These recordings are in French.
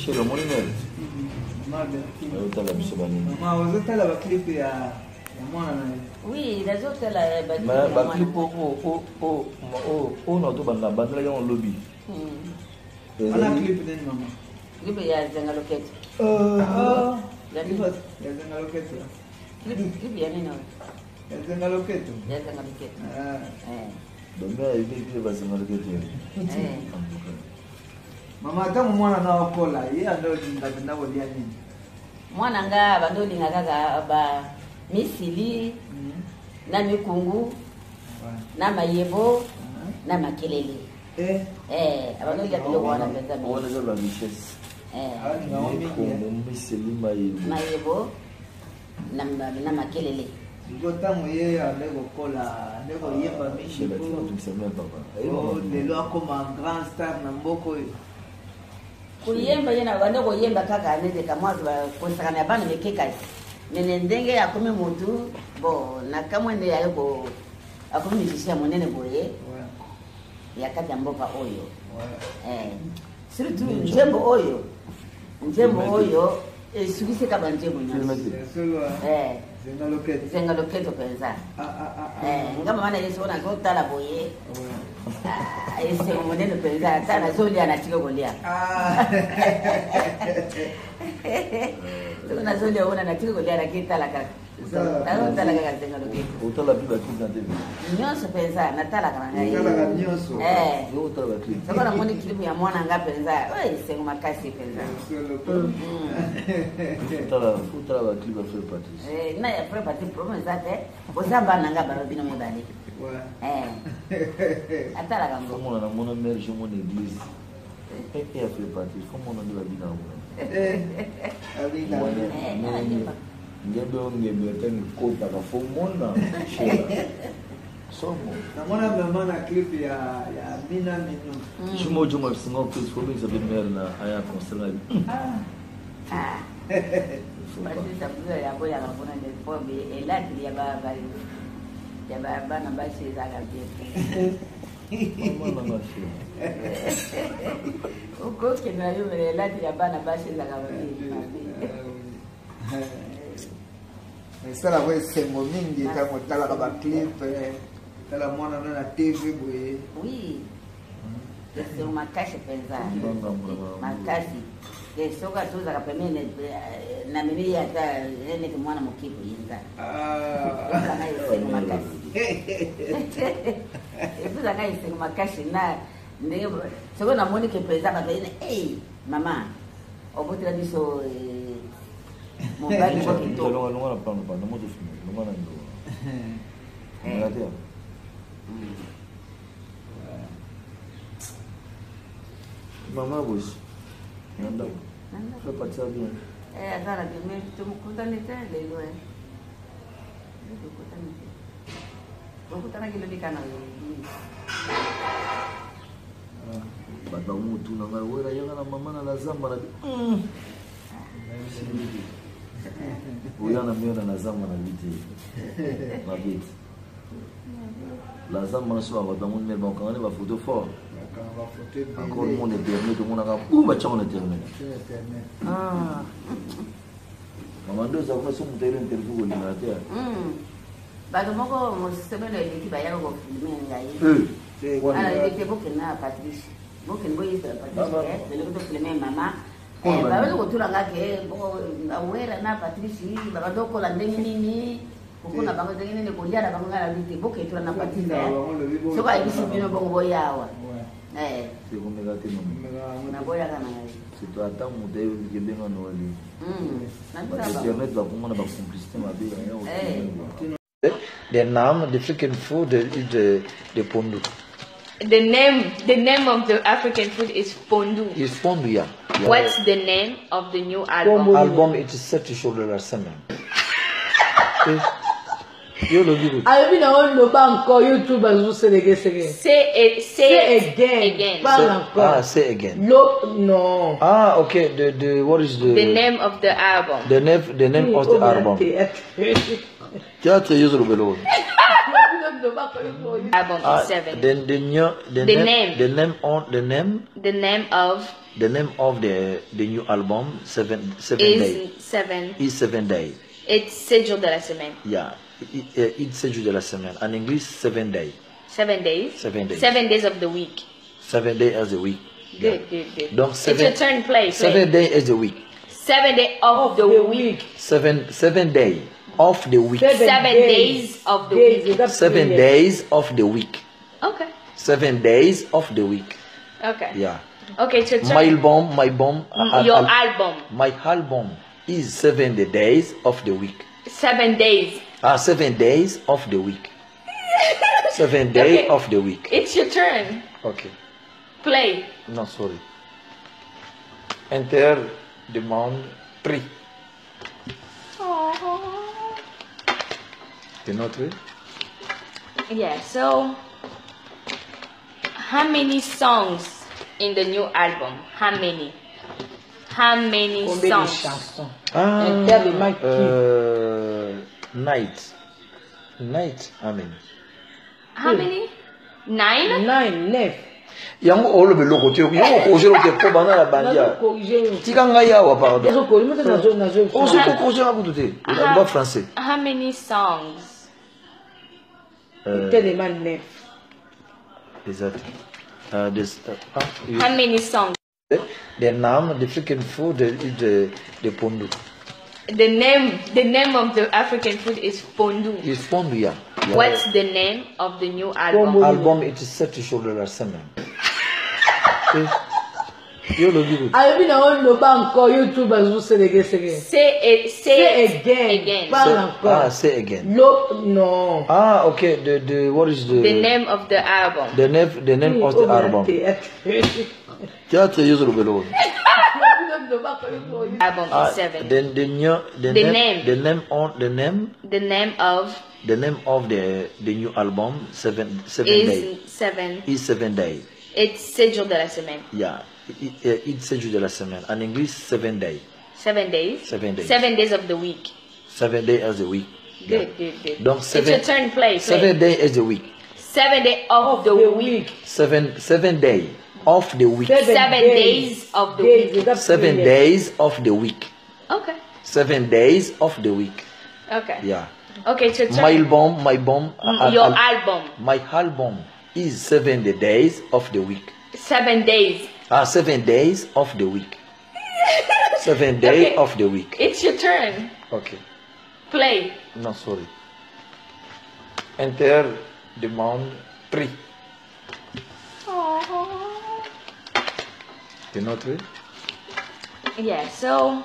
Chez le monument. Maman, vous êtes à la clip et à moi. Oui, les autres là. La clip on a tout dans le lobby. On a clip de maman. Clip il y a Zenga Loquette. Il y a Zenga Loquette. Clip il y a Nino. Il y a Zenga Loquette. Il y a Zenga Loquette. Donc il va Zenga Loquette. Mama, kama mwana na wakola, yeye ndio ndabina wolia nini? Mwana nga bando linga kaka ba misili na mikungu na mayebo na makelele. Abando ya bilo wana pesa mimi. Wana za richesse. Misili mayebo na makelele. Ngotango yeye alego kola, alego yemba mishi ko. Lelo akoma grand star na mboko. Kuyemba yena bando kuyemba kaka aneze kamwazi kusakana bana mekeka nene ndenge ya kumi mutu bo na kamwende ya yuko akumi mishishia munene boye yakati ya mboka oyo surtout njembo oyo sugise kaba njembo nyasi Zenga Loquette penza ngama mana yesu ona ko tala boye ese munene penza tala zoli anatika golia tuna zoli ona anatika golia rakitala kaka tala kaka Zenga Loquette utala biba kina devi nyoso penza natala kana ngai nyoso utala bakli sasa moni klipu ya mwana nga penza oi sengu makasi penza utala bakli ba faire partie na ya faire partie promo zate bozamba nanga barabino mebali atala kango comme on a mon mère je mon église et a fait partie comme on a de la vie dans le ngembe tena kota ka fomona somo namona mama na clip ya Mina Minu juma singo plus for me sabe mer na aya concert basi sabuza ya boya la bona de pombe elati ya baba na basi za kabisa mama ngashi uko kina yule elati ya bana basi za kabisa Sala we sengo mingi kama tala kaba clip tala mwana na TV boye. Oui. C'est makashi penza. Makashi. Soka tuza kapemene na mimi hata ene mwana mkipu yinza. Kana sengo makashi. Ebuza ngai sengo makashi na ndio soko na moni ke penza ba ine mama. Obotira biso mon père il faut qu'il tourne. Non, on pas non moi de film. Non, non. Maman bouge. Nanda. Fais pas ça bien. Azara mais tu me condamnes les lois. Kukutana kile dikana. Baba mutu na ngawera yanga na mama na lazamba na Uyana miona na zama na viti. Mabiti. La zama na swa wata mun me banka ne ba photo fort. Encore mon est permis tout monde a ou ba chon est terminé. Maman deux ça fait son terrain interview au libérateur. Bado moko mo semene ile ba yaro ko filme ngai. Ala ile boke na Patrice. Boke ngoyi Patrice. Ile ko filme mama. Baba lo kutura ngake awera na Patrice baba doko la ndenge nini ukuna bango ndenge nini kulia na bango ngala biti boke tura na Patrice so ba ibisi bino bongo boyawa c'est comme gâté non na boya kana c'est toi attends mon dé que bien on oli internet va pour moi na ba complicité ma bien the name the African food de Pondu. The name of the African food is Pondu. Is Pondu, yeah. What's the name of the new album? Album it is set to show the summer. Yo lo digo. I mean on no bank YouTube as you say again. Say again. Say again. No. Okay. The what is the name of the album? The name of the album. Théâtre Yuzuru Belo. Album is 7. Then the name of the new album 7 days. 7. Is 7 days. It's Séjour de la semaine. Yeah, it's Séjour de la semaine. In English, 7 days. 7 days. 7 days. 7 days of the week. 7 days as a week. Good. Donc, it's your turn, play. 7 days as a week. 7 days of the week. 7 days of the week. 7 days of the week. 7 days of the week. Okay. 7 days of the week. Okay. Yeah. Okay, it's your turn. My album. Your album. My album is 7 days of the week. 7 days. 7 days of the week. 7 days Okay. of the week. It's your turn. Okay. Play. No, sorry. Enter demand 3. You know 3? Yeah, so how many songs in the new album? How many? How many songs? Night. I mean. How many? 9? 9. Yango olo beloko te yango koje lo te ko bana la bandia. Tikanga ya wa pardon. Ozo ko koje nga butu te. Ba français. How many songs? Tellement 9. Exact. How many songs? The name de freaking food is the pondu. The name of the African food is pondu. Is pondu ya. What's the name of the new album? Album it is set to show the semaine. Yo lo digo. I mean, I want to bank YouTube as you say again. Say again. Say again. No. Okay. The what is the name of the album? The name of the album. Théâtre yuzu belo. Album is 7. Then the name of the new album 7 days. 7. Is 7 days. It's Séjour de la semaine. Yeah, it's Séjour de la semaine. In English, 7 days. 7 days. 7 days. 7 days of the week. 7 days as a week. Good. Donc it's your turn, play. 7 days as a week. 7 days of the week. 7 days of the week. 7 days of the week. 7 days of the week. Okay. 7 days of the week. Okay. Yeah. Okay, it's your turn. My album. Your album. My album is 7 days of the week. 7 days. 7 days of the week. 7 days Okay. of the week. It's your turn. Okay. Play. No, sorry. Enter demand 3. You know 3? Yeah, so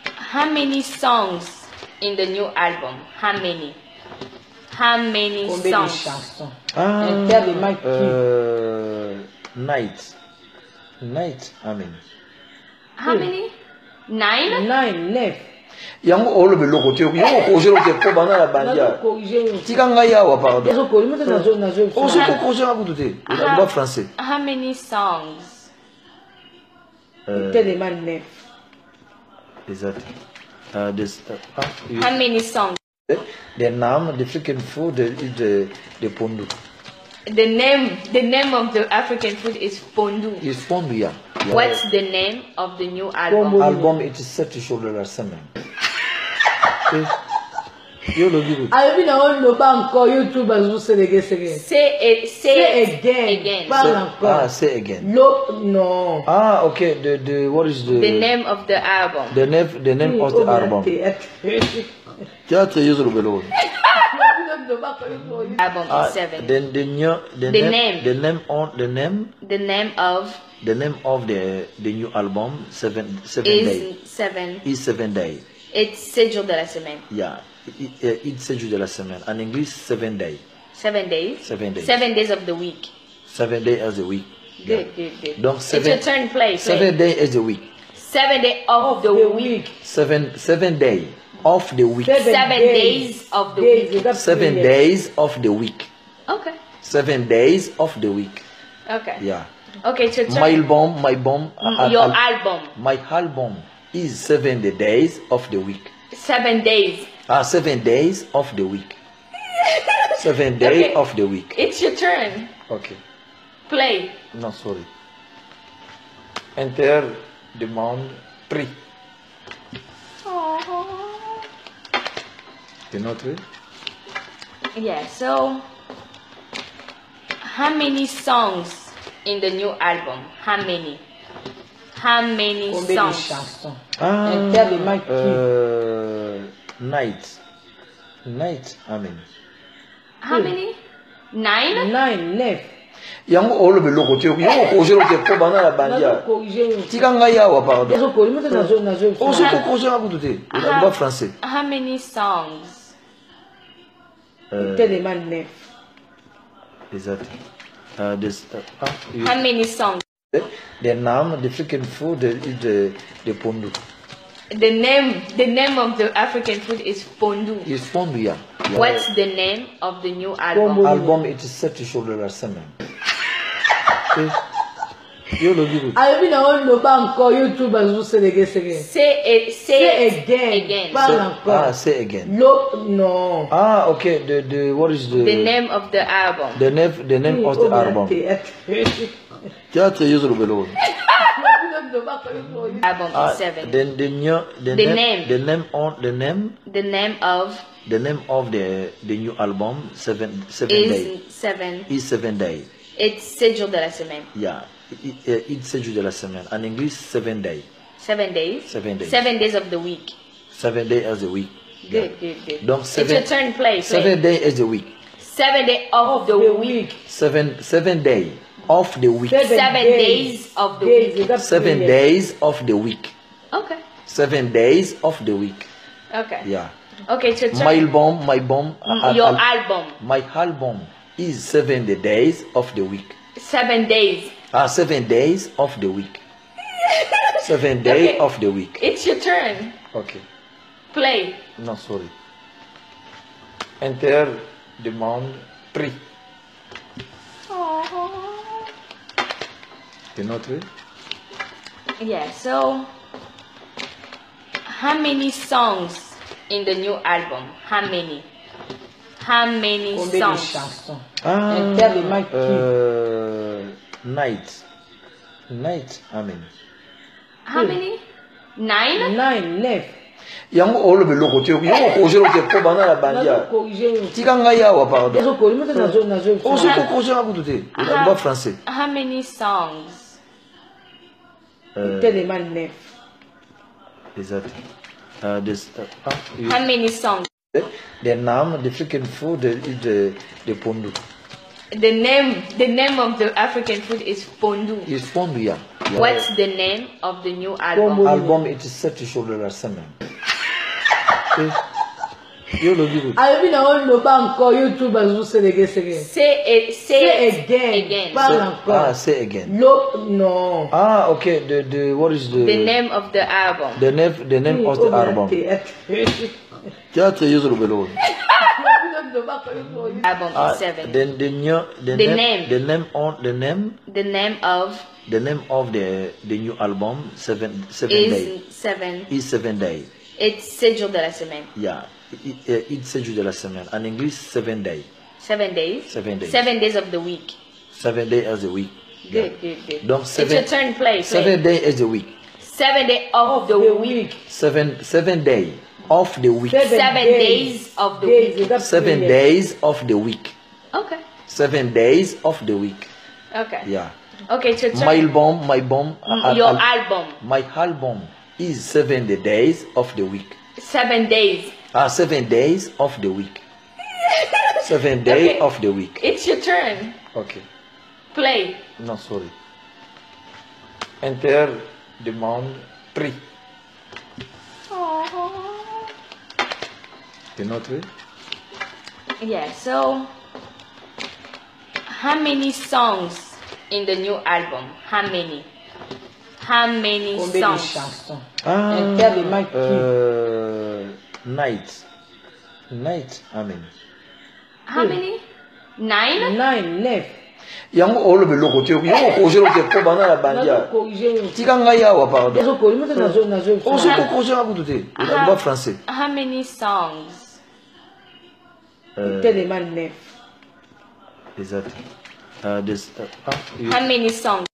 how many songs in the new album? How many? How many songs? Night. I mean. How many? 9? 9. Yango olo beloko te yango koje lo te ko bana la bandia. Tikanga ya wa pardon. Ozo ko koje nga butu te. Ba français. How many songs? Tellement 9. Exact. How many songs? The name the freaking food is the pondu. The name of the African food is pondu. Is pondu ya. What's the name of the new album? Album it is set to show the semaine. Yo lo digo. I mean, I want to bank YouTube as you say again. Say again. Say again. No. Okay. The what is the name of the album? The name of the album. Théâtre yuzu belo. Album is 7. Then the name of the new album 7 days. 7. Is 7 days. It's Séjour de la semaine. Yeah, it's Séjour de la semaine. In English, 7 days. 7 days. 7 days. 7 days of the week. 7 days as a week. Good. Donc it's your turn, play. 7 days as a week. 7 days of the week. 7 days of the week. 7 days of the week. 7 days of the week. Okay. 7 days of the week. Okay. Yeah. Okay, it's your turn. My album. Your album. My album is 7 days of the week. 7 days. 7 days of the week. 7 days of the week. It's your turn. Okay. Play. Non, sorry. Inter demande prix. You know it? Yeah, so how many songs in the new album? How many? How many Combien de songs? chansons? Ah, Inter demande night. Night, amen. How many? 9? 9, 9. Yango olo beloko te yango koje lo te po bana la bandia. Tika ngai awa pardon. Oso ko koje nga kutu te. Ba français. How many songs? Tellement 9. Exact. How many songs? De naam, de freaking food, de pondu. The name of the African food is pondu. Is pondu, yeah. What's the name of the new album? Album, it is set to show the semaine. Yo lo digo. I mean, I don't know YouTube as you say again. Say again. Say again. No. Ah, okay. The what is the name of the album? The name of the album. Théâtre yuzu belo. Album is 7. Then the name of the new album 7 days. 7. Is 7 days. It's Séjour de la semaine. Yeah. It's Séjour de la semaine. In English, 7 days. 7 days? 7 days. 7 days of the week. 7 days as a week. Good. Donc, it's your turn, play. 7 days as a week. 7 days of the week. 7 days of the week. 7 days of the week. 7 days of the week. Okay. 7 days of the week. Okay. Yeah. Okay, it's your turn. My album. Your album. My album is 7 days of the week. 7 days. 7 days of the week. 7 days of the week. It's your turn. Okay. Play. Non, sorry. Inter demande prix. You know it? Yeah, so how many songs in the new album? How many? How many Combien de songs? chansons? Inter night, amen. How many? 9? 9. Yango olo beloko te yango koje lo te po bana la bandia. Tika ngai awa pardon. Oso ko koje nga kutu te. Ba français. How many songs? Tellement 9. Exact. How many songs? The naam, the freaking food, the pondu. The name of the African food is pondu. Is pondu, yeah. What's the name of the new album? Album, it is set to show the semaine. Yo lo digo. I mean, I don't know YouTube as you say again. Say again. Say again. No. Ah, okay. The what is the name of the album? The name of the album. Théâtre yuzu belo. Album is 7. Then the name of the new album 7 days. 7. Is 7 days. It's Séjour de la semaine. Yeah. It's Séjour de la semaine. In English, 7 days. 7 days? 7 days. 7 days of the week. 7 days as a week. Good. Donc, it's your turn, play. 7 days as a week. 7 days of the week. 7 days of the week. 7 days of the week. 7 days of the week. Okay. 7 days of the week. Okay. Yeah. Okay, it's your turn. My album. Your album. My album is 7 days of the week. 7 days. 7 days of the week. 7 days of the week. It's your turn. Okay. Play. Non, sorry. Inter demande prix. You know it? Yeah, so how many songs in the new album? How many? How many Combien de songs? chansons? Night, amen. How many? 9? 9. Yango olo beloko te yango koje lo te po bana la bandia. Tika ngai awa pardon. Oso ko koje nga kutu te. Ba français. How many songs? Tellement 9. Exactly. How many songs?